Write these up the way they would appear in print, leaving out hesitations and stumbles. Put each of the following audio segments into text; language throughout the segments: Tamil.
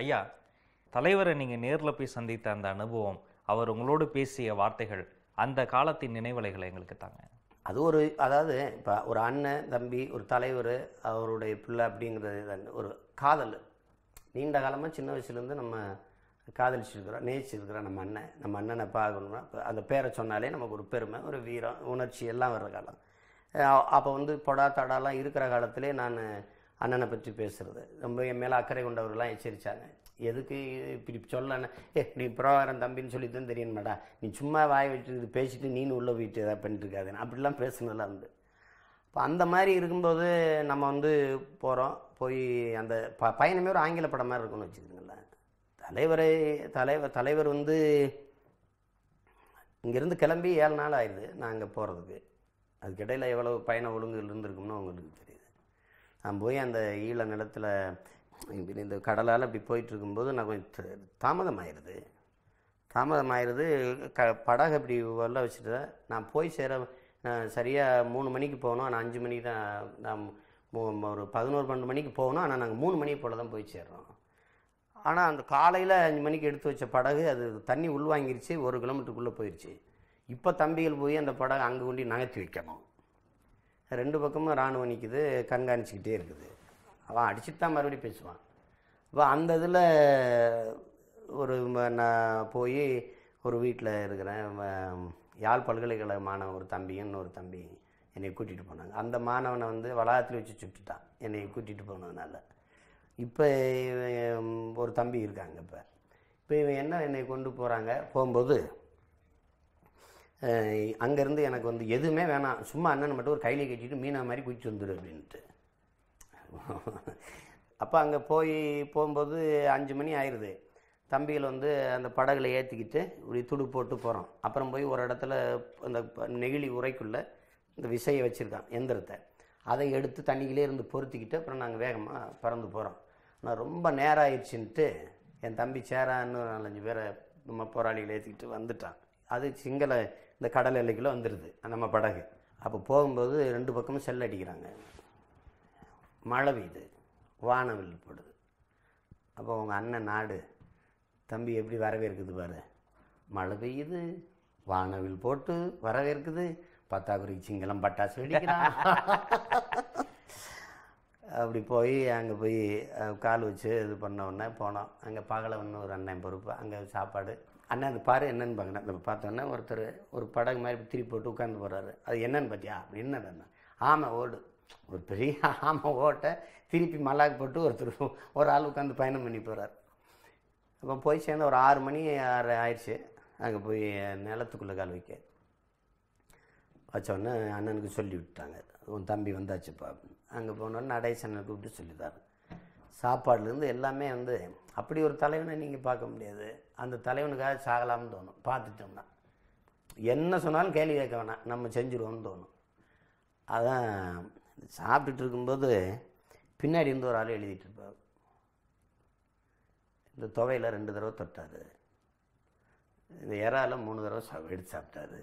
ஐயா, தலைவரை நீங்கள் நேரில் போய் சந்தித்த அந்த அனுபவம், அவர் உங்களோடு பேசிய வார்த்தைகள், அந்த காலத்தின் நினைவலைகளை எங்களுக்கு தாங்க. அது ஒரு, அதாவது இப்போ ஒரு அண்ணன் தம்பி, ஒரு தலைவர், அவருடைய பிள்ளை அப்படிங்கிறது ஒரு காதல். நீண்ட காலமாக சின்ன வயசுலேருந்து நம்ம காதலிச்சிருக்கிறோம், நேசிச்சிருக்கிறோம். நம்ம அண்ணனை பார்க்கணும்னா அந்த பேரை சொன்னாலே நமக்கு ஒரு பெருமை, ஒரு வீரம், உணர்ச்சி எல்லாம் வர்ற காலம். அப்போ பொடா தடாலாம் இருக்கிற காலத்திலே நான் அண்ணனை பற்றி பேசுகிறது, ரொம்ப என் மேலே அக்கறை கொண்டவர்கள்லாம் எச்சரித்தாங்க. எதுக்கு இப்படி சொல்லணும், நீ புரோகாரம் தம்பின்னு சொல்லி தான் தெரியணுமாடா, நீ சும்மா வாய் வச்சு பேசிட்டு நீனு உள்ளே போயிட்டு எதாவது பண்ணிட்டுருக்காதுன்னு அப்படிலாம் பேசுனதெல்லாம் உண்டு. இப்போ அந்த மாதிரி இருக்கும்போது நம்ம போகிறோம், போய் அந்த பயணமே ஒரு ஆங்கில படம் மாதிரி இருக்குன்னு வச்சுக்கிறீங்களேன். தலைவர் இங்கேருந்து கிளம்பி 7 நாள் ஆயிடுது நான் அங்கே போகிறதுக்கு. அதுக்கிடையில் எவ்வளோ பயண ஒழுங்குகள் இருந்திருக்கும்னு உங்களுக்கு தெரியுது. நான் போய் அந்த ஈழ நிலத்தில் இந்த கடலால் அப்படி போயிட்டுருக்கும்போது நான் கொஞ்சம் தாமதமாயிருது. படகு அப்படி உள்ள வச்சுட்டு நான் போய் சேர சரியாக 3 மணிக்கு போகணும். ஆனால் 5 மணிக்கு தான், நான் ஒரு 11-12 மணிக்கு போகணும். ஆனால் நாங்கள் 3 மணி போல் தான் போய் சேர்றோம். ஆனால் அந்த காலையில் 5 மணிக்கு எடுத்து வச்ச படகு அது தண்ணி உள்வாங்கிருச்சு, 1 கிலோமீட்டருக்குள்ளே போயிடுச்சு. இப்போ தம்பிகள் போய் அந்த படகு அங்கே கொண்டு நகர்த்தி வைக்கணும். 2 பக்கமும் இராணுவம் நிற்குது, கண்காணிச்சிக்கிட்டே இருக்குது. அவன் அடிச்சுட்டு தான் மறுபடியும் பேசுவான். இப்போ அந்த இதில் நான் போய் ஒரு வீட்டில் இருக்கிறேன். யாழ் பல்கலைக்கழக மாணவன் ஒரு தம்பியும் இன்னொரு தம்பி என்னை கூட்டிகிட்டு போனாங்க. அந்த மாணவனை வளாகத்தில் வச்சு சுட்டுட்டான் என்னை கூட்டிகிட்டு போனதுனால. இப்போ ஒரு தம்பி இருக்காங்க. இப்போ இவன் என்னை கொண்டு போகும்போது அங்கேருந்து எனக்கு எதுவுமே வேணாம், சும்மா அண்ணனை மட்டும் ஒரு கையில் கட்டிட்டு மீனா மாதிரி குதிச்சு வந்துடு அப்படின்ட்டு. அப்போ அங்கே போகும்போது 5 மணி ஆயிடுது. தம்பிகள் அந்த படகுல ஏற்றிக்கிட்டு இப்படி துடு போட்டு போகிறோம். அப்புறம் போய் ஒரு இடத்துல அந்த நெகிழி உரைக்குள்ளே இந்த விசையை வச்சுருக்கான் எந்திரத்தை, அதை எடுத்து தண்ணிக்கிலே இருந்து பொருத்திக்கிட்டு அப்புறம் நாங்கள் வேகமாக பறந்து போகிறோம். ஆனால் ரொம்ப நேரம் ஆயிடுச்சுன்ட்டு என் தம்பி சேரான்னு 4-5 பேரை நம்ம போராளிகளை ஏற்றிக்கிட்டு வந்துட்டான். அது சிங்கள இந்த கடல் எல்லைக்குள்ளே வந்துடுது நம்ம படகு. அப்போ போகும்போது 2 பக்கமும் செல் அடிக்கிறாங்க, மழை பெய்யுது, வானவில் போடுது. அப்போ உங்கள் அண்ணன் நாடு தம்பி எப்படி வரவேற்குது பாரு, மழை பெய்யுது, வானவில் போட்டு வரவேற்குது, பத்தாக்குறைக்கு சிங்களம் பட்டாசு வெடிக்கிறான். அப்படி போய் அங்கே போய் கால் வச்சு இது பண்ண உடனே போனோம். அங்கே பகலவன்னு ஒரு அண்ணன் பொறுப்பு, அங்கே சாப்பாடு. அண்ணன் அது பாரு என்னென்னு பார்க்கணும். நம்ம பார்த்தோன்னே ஒருத்தர் ஒரு படகு மாதிரி திருப்பி போட்டு உட்காந்து போகிறாரு. அது என்னன்னு பார்த்தியா அப்படின்னு அண்ணன், ஆமை ஓடு, ஒரு பெரிய ஆமை ஓட்டை திருப்பி மல்லாக்கு போட்டு ஒரு ஆள் உட்காந்து பயணம் பண்ணி போகிறார். அப்போ போய் சேர்ந்து ஒரு 6 மணி 6 ஆயிடுச்சு. அங்கே போய் நிலத்துக்குள்ளே கால் வச்சோடனே அண்ணனுக்கு சொல்லி விட்டாங்க, உன் தம்பி வந்தாச்சுப்பா அப்படின்னு. அங்கே போனோடனே நடேசனை கூப்பிட்டு சொல்லித்தார். சாப்பாடுலேருந்து எல்லாமே அப்படி ஒரு தலைவனை நீங்கள் பார்க்க முடியாது. அந்த தலைவனுக்காக சாகலாம்னு தோணும். பார்த்துட்டோம்னா என்ன சொன்னாலும் கேள்வி கேட்க வேணாம், நம்ம செஞ்சுருவோம்னு தோணும். அதான் சாப்பிட்டுட்டு இருக்கும்போது பின்னாடி இருந்து ஒரு ஆள் எழுதிட்டு இருப்பார். இந்த துவையில் 2 தடவை தொட்டார், இந்த இறால 3 தடவை எடுத்து சாப்பிட்டாரு,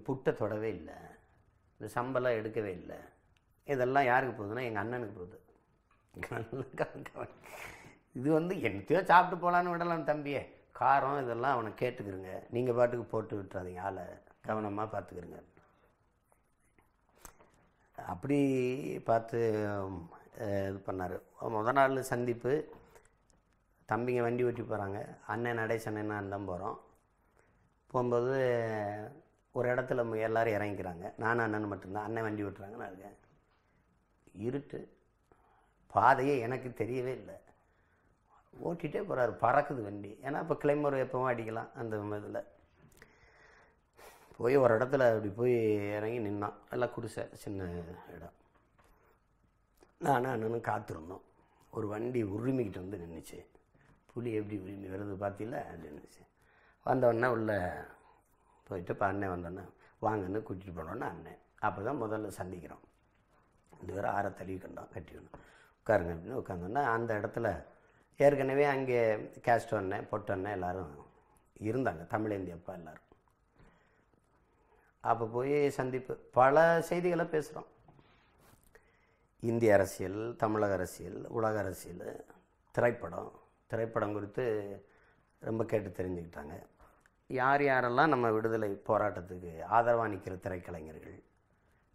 புட்டை தொடவே இல்லை, இந்த சம்பளம் எடுக்கவே இல்லை. இதெல்லாம் யாருக்கு போகுதுன்னா எங்கள் அண்ணனுக்கு போகுது. இது என்னத்தையோ சாப்பிட்டு போகலான்னு விடலாம் தம்பியே, காரம் இதெல்லாம் அவனை கேட்டுக்கிறங்க, நீங்கள் பாட்டுக்கு போட்டு விட்டுறாதீங்க, ஆளை கவனமாக பார்த்துக்கிறங்க. அப்படி பார்த்து இது பண்ணார். முதல் நாள் சந்திப்பு, தம்பிங்க வண்டி ஓட்டி போகிறாங்க, அண்ணன் நடேசன் தான் போகிறோம். போகும்போது ஒரு இடத்துல எல்லோரும் இறங்கிக்கிறாங்க, நானும் அண்ணன் மட்டும்தான். அண்ணன் வண்டி ஓட்டுறாங்க, நான் இருக்கேன். இருட்டு, பாதையே எனக்கு தெரியவே இல்லை. ஓட்டிகிட்டே போகிறாரு, பறக்குது வண்டி. ஏன்னா இப்போ கிளைமர் எப்பவும் அடிக்கலாம் அந்த இதில். போய் ஒரு இடத்துல அப்படி போய் இறங்கி நின்னோம். எல்லாம் குடிசை, சின்ன இடம். நானும் அண்ணனும் காத்திருந்தோம். ஒரு வண்டி உரிமிக்கிட்டு நின்றுச்சு. புலி எப்படி உரிமை வருது பார்த்தீங்களா அப்படின்னுச்சு. வந்தோடனே உள்ளே போயிட்டு இப்போ அண்ணன் வந்தோடனே வாங்கன்னு கூட்டிகிட்டு போனோன்னே அண்ணன். அப்போ தான் முதல்ல சந்திக்கிறோம். 2 பேரும் 6 தள்ளி கண்டோம், கட்டி விடணும், உட்காருங்க அப்படின்னு உட்காந்தோன்னா அந்த இடத்துல ஏற்கனவே அங்கே கேஸ்டோன்னே பொட்டோன்னே எல்லோரும் இருந்தாங்க, தமிழேந்தி அப்பா எல்லோரும். அப்போ போய் சந்திப்பு, பல செய்திகளை பேசுகிறோம். இந்திய அரசியல், தமிழக அரசியல், உலக அரசியல், திரைப்படம் குறித்து ரொம்ப கேட்டு தெரிஞ்சுக்கிட்டாங்க. யார் யாரெல்லாம் நம்ம விடுதலை போராட்டத்துக்கு ஆதரவாக நிற்கிற திரைக்கலைஞர்கள்,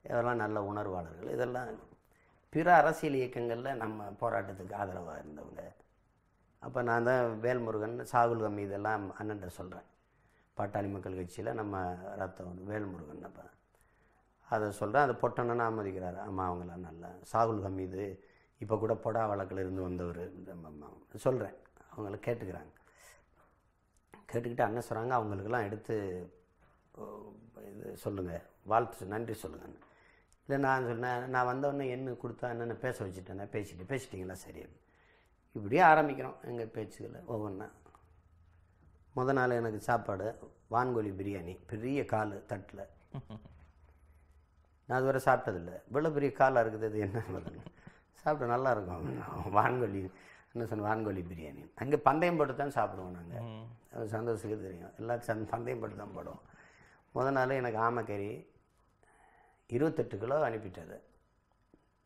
இதெல்லாம் நல்ல உணர்வாளர்கள், இதெல்லாம் பிற அரசியல் இயக்கங்களில் நம்ம போராட்டத்துக்கு ஆதரவாக இருந்தவங்க. அப்போ நான் தான் வேல்முருகன், சாகுல் ஹமீது இதெல்லாம் அண்ணன்ட்ட சொல்கிறேன். பாட்டாளி மக்கள் கட்சியில் நம்ம ரத்தம் வேல்முருகன் அப்போ அதை சொல்கிறேன். அதை பொட்டன்னு ஆமதிக்கிறார். ஆமாம், அவங்களாம் நல்லா. சாகுல் ஹமீது இப்போ கூட பொடா வழக்கில் இருந்து வந்தவர் சொல்கிறேன். அவங்கள கேட்டுக்கிறாங்க. கேட்டுக்கிட்டு அண்ணன் சொல்கிறாங்க, அவங்களுக்கெல்லாம் எடுத்து இது சொல்லுங்கள், வாழ்த்து நன்றி சொல்லுங்கள். இல்லை நான் சொன்னேன், நான் வந்தவொடனே என்ன கொடுத்தா என்னென்ன பேச வச்சுட்டேன். பேசிட்டிங்களா? சரி. இப்படியே ஆரம்பிக்கிறோம் எங்கள் பேச்சுக்களை ஒவ்வொன்றா. முத நாள் எனக்கு சாப்பாடு வான்கோழி பிரியாணி, பெரிய கால் தட்டில். நான் அதுவரை சாப்பிட்டதில்லை. இவ்வளோ பெரிய காலாக இருக்குது, அது என்ன சாப்பிட்டு நல்லா இருக்கும். வான்கோழி என்ன சொன்ன, வான்கோழி பிரியாணி. அங்கே பந்தயம் போட்டு தான் சாப்பிடுவோம் நாங்கள். அது சந்தோஷத்துக்கு தெரியும், எல்லாரும் பந்தயம் போட்டு தான் போடுவோம். முத நாள் எனக்கு ஆமைக்கறி 28 கிலோ அனுப்பிட்டது.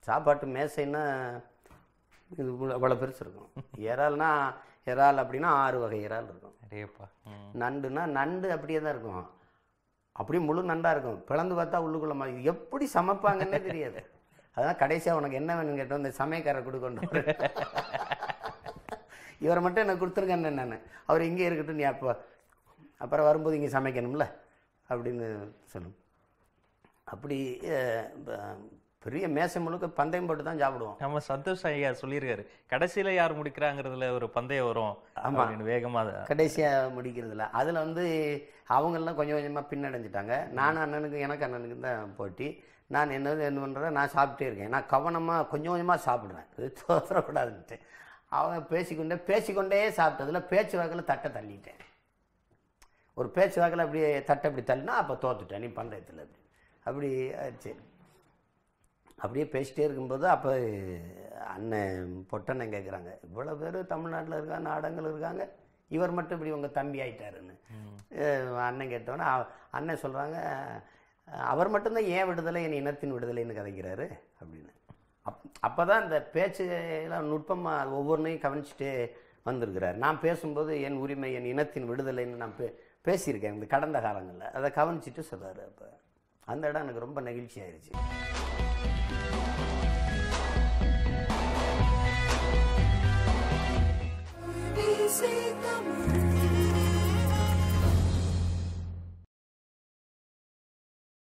சாப்பாட்டு மேசைன்னா இது அவ்வளோ பெருசு இருக்கும். இறால் அப்படின்னா 6 வகை இறால் இருக்கும். நண்டுனா நண்டு அப்படியே தான் இருக்கும், அப்படியே முழு நண்டாக இருக்கும். பிளந்து பார்த்தா உள்ளுக்குள்ள மாதிரி. எப்படி சமைப்பாங்கன்னே தெரியாது. அதான் கடைசியாக உனக்கு என்ன வேணும்னு கேட்டோம், இந்த சமயக்காரரை கொடுக்கணும். இவரை மட்டும் எனக்கு கொடுத்துருக்கேன்னு நான், அவர் இங்கே இருக்கட்டும், நீ அப்புறம் வரும்போது இங்கே சமைக்கணும்ல அப்படின்னு சொல்லும். அப்படி பெரிய மேசை முழுக்க பந்தயம் போட்டு தான் சாப்பிடுவோம். நம்ம சந்தோஷ் ஐயா சொல்லியிருக்காரு, கடைசியில் யார் முடிக்கிறாங்கிறதுல ஒரு பந்தயம் வரும். ஆமாம், வேகமாக கடைசியாக முடிக்கிறதுல. அதில் அவங்கெல்லாம் கொஞ்சம் கொஞ்சமாக பின்னடைஞ்சிட்டாங்க. நானும் அண்ணனுக்கு தான் போட்டி. நான் என்ன பண்ணுறேன், நான் சாப்பிட்டே இருக்கேன். நான் கவனமாக கொஞ்சம் கொஞ்சமாக சாப்பிடுவேன், தோற்றக்கூடாதுன்ட்டு. அவங்க பேசிக்கொண்டே சாப்பிட்டதில் பேச்சு வாக்கில் தட்டை தள்ளிட்டேன். ஒரு பேச்சு வாக்கில் அப்படியே தட்டை அப்படி தள்ளினா அப்போ தோத்துட்டேன் நீ பந்தயத்தில். அப்படி ஆச்சு. அப்படியே பேசிட்டே இருக்கும்போது அப்போ அண்ணன் பொட்டண்ணன் கேட்குறாங்க, இவ்வளோ பேர் தமிழ்நாட்டில் இருக்காங்க, நாடங்கள் இருக்காங்க, இவர் மட்டும் இப்படி உங்கள் தம்பி ஆயிட்டாருன்னு அண்ணன் கேட்டோன்னே அண்ணன் சொல்கிறாங்க, அவர் மட்டும்தான் ஏன் விடுதலை, என் இனத்தின் விடுதலைன்னு கதைக்கிறாரு அப்படின்னு. அப்போ தான் இந்த பேச்சுலாம் நுட்பமாக ஒவ்வொன்றையும் கவனிச்சுட்டு வந்திருக்கிறார். நான் பேசும்போது என் உரிமை, என் இனத்தின் விடுதலைன்னு நான் பேசியிருக்கேன் இந்த கடந்த காலங்களில். அதை கவனிச்சுட்டு சொல்கிறாரு. அப்போ அந்த இடம் எனக்கு ரொம்ப நெகிழ்ச்சி ஆயிடுச்சு.